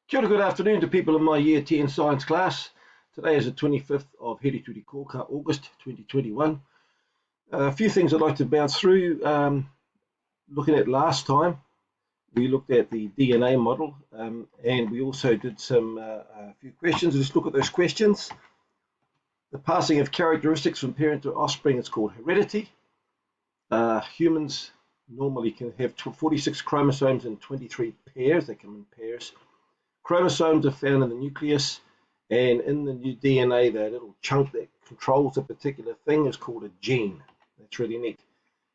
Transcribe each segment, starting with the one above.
Kia ora, good afternoon to people in my Year 10 Science class. Today is the 25th of Heri Kōka, August 2021. A few things I'd like to bounce through. Looking at last time, we looked at the DNA model and we also did a few questions. Let's look at those questions. The passing of characteristics from parent to offspring is called heredity. Humans normally can have 46 chromosomes in 23 pairs. They come in pairs. Chromosomes are found in the nucleus, and in the new DNA, that little chunk that controls a particular thing is called a gene. That's really neat.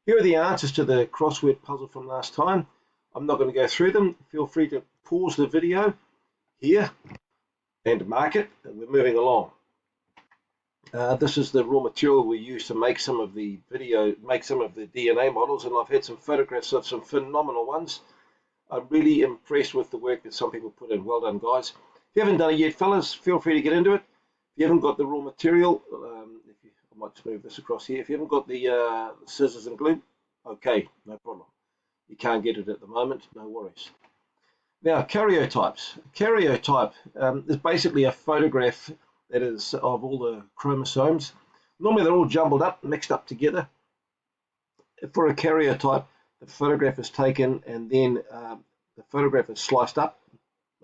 Here are the answers to the crossword puzzle from last time. I'm not going to go through them. Feel free to pause the video here and mark it, and we're moving along. This is the raw material we use to make some of the DNA models, and I've had some photographs of some phenomenal ones. I'm really impressed with the work that some people put in. Well done, guys. If you haven't done it yet, fellas, feel free to get into it. If you haven't got the raw material, I might just move this across here. If you haven't got the scissors and glue, okay, no problem. You can't get it at the moment, no worries. Now, karyotypes. A karyotype is basically a photograph that is of all the chromosomes. Normally they're all jumbled up, mixed up together. For a karyotype, the photograph is taken and then the photograph is sliced up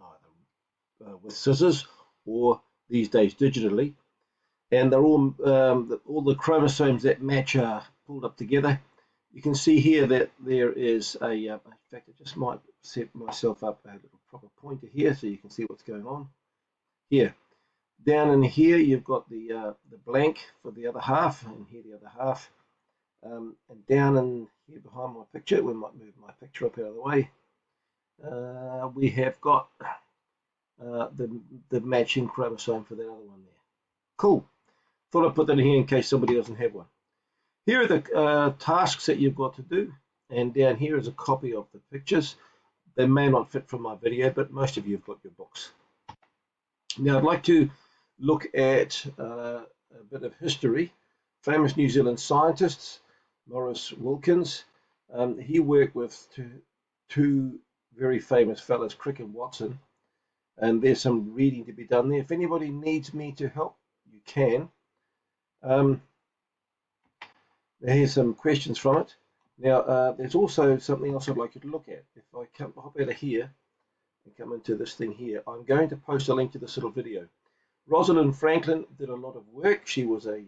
either with scissors or these days digitally, and they're all the chromosomes that match are pulled up together. You can see here that there is in fact, I just might set myself up a little proper pointer here so you can see what's going on. Here, down in here, you've got the blank for the other half, and here the other half. And down in here behind my picture, we might move my picture up out of the way, we have got the matching chromosome for that other one there. Cool. Thought I'd put that in here in case somebody doesn't have one. Here are the tasks that you've got to do, and down here is a copy of the pictures. They may not fit from my video, but most of you have got your books. Now I'd like to look at a bit of history. Famous New Zealand scientists, Maurice Wilkins, he worked with two very famous fellows, Crick and Watson, and there's some reading to be done there. If anybody needs me to help, you can. Here's some questions from it. Now, there's also something else I'd like you to look at. If I hop out of here and come into this thing here, I'm going to post a link to this little video. Rosalind Franklin did a lot of work. She was a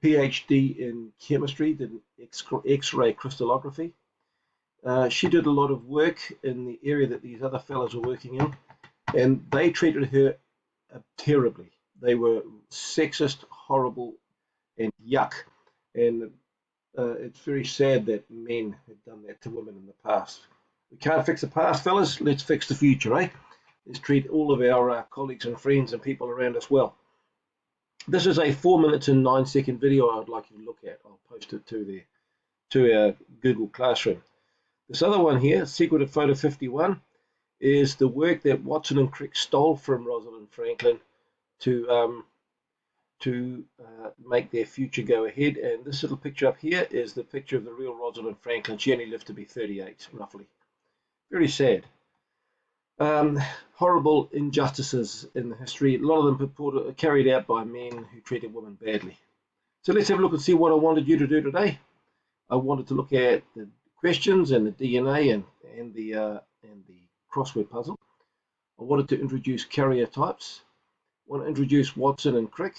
PhD in chemistry, did X-ray crystallography. She did a lot of work in the area that these other fellows were working in, and they treated her terribly. They were sexist, horrible, and yuck. And it's very sad that men have done that to women in the past. We can't fix the past, fellas. Let's fix the future, eh? Let's treat all of our colleagues and friends and people around us well. This is a 4 minutes and 9 second video I'd like you to look at. I'll post it to our Google Classroom. This other one here, Secretive Photo 51, is the work that Watson and Crick stole from Rosalind Franklin to make their future go ahead. And this little picture up here is the picture of the real Rosalind Franklin. She only lived to be 38, roughly. Very sad. Horrible injustices in the history. A lot of them are carried out by men who treated women badly. So let's have a look and see what I wanted you to do today. I wanted to look at the questions and the DNA and the crossword puzzle. I wanted to introduce karyotypes. I want to introduce Watson and Crick,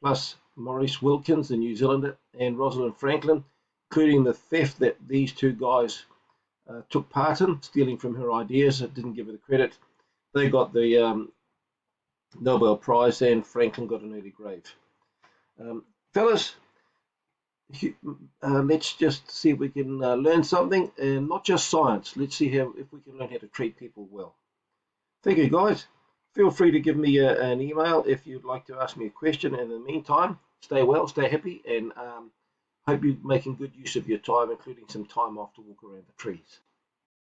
plus Maurice Wilkins, the New Zealander, and Rosalind Franklin, including the theft that these two guys took part in, stealing from her ideas. Didn't give her the credit. They got the Nobel Prize, and Franklin got an early grave. Fellas, let's just see if we can learn something, and not just science. Let's see if we can learn how to treat people well. Thank you, guys. Feel free to give me an email if you'd like to ask me a question. And in the meantime, stay well, stay happy, and hope you're making good use of your time, including some time off to walk around the trees.